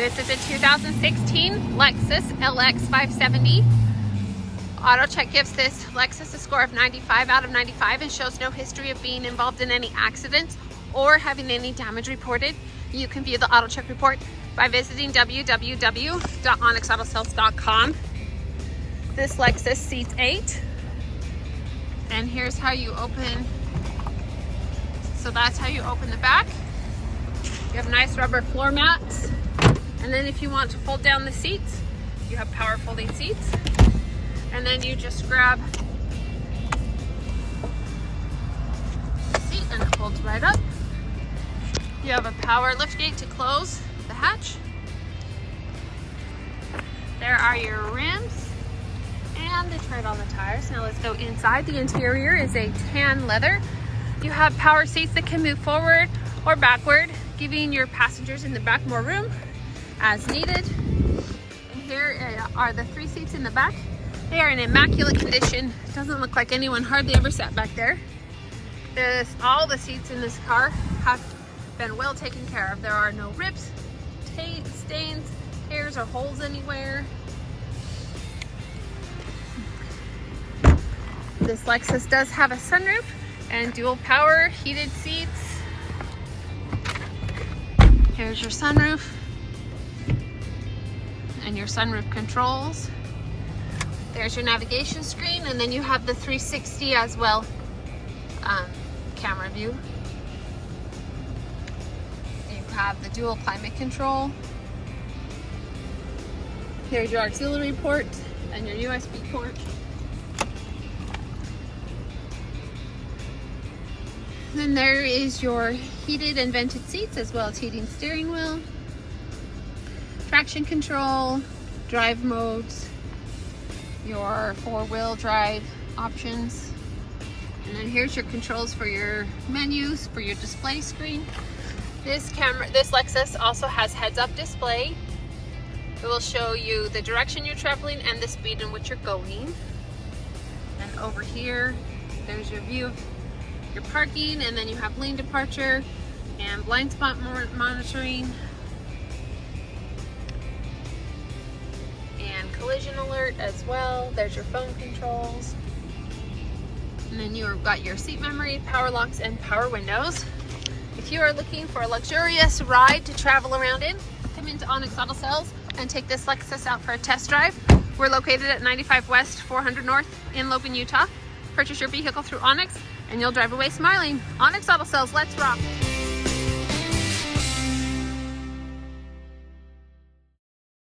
This is a 2016 Lexus LX 570. AutoCheck gives this Lexus a score of 95 out of 95 and shows no history of being involved in any accidents or having any damage reported. You can view the AutoCheck report by visiting www.onyxautosales.com. This Lexus seats 8. And here's how you open. So that's how you open the back. You have nice rubber floor mats. And then if you want to fold down the seats, you have power folding seats. And then you just grab the seat and it folds right up. You have a power lift gate to close the hatch. There are your rims and the tread on the tires. Now let's go inside. The interior is a tan leather. You have power seats that can move forward or backward, giving your passengers in the back more room as needed. And here are the 3 seats in the back. They are in immaculate condition. It doesn't look like anyone hardly ever sat back there. All the seats in this car have been well taken care of. There are no rips, stains, tears, or holes anywhere. This Lexus does have a sunroof and dual power heated seats. Here's your sunroof and your sunroof controls. There's your navigation screen, and then you have the 360 as well, camera view. You have the dual climate control. Here's your auxiliary port and your USB port. Then there is your heated and vented seats, as well as heating steering wheel, traction control, drive modes, your 4-wheel drive options. And then here's your controls for your menus, for your display screen. This Lexus also has heads-up display. It will show you the direction you're traveling and the speed in which you're going. And over here, there's your view of your parking, and then you have lane departure and blind spot monitoring and collision alert as well. There's your phone controls, and then you've got your seat memory, power locks, and power windows. If you are looking for a luxurious ride to travel around in, come into Onyx Auto Sales and take this Lexus out for a test drive. We're located at 95 West 400 North in Logan, Utah. Purchase your vehicle through Onyx and you'll drive away smiling. Onyx Auto Sales, let's rock.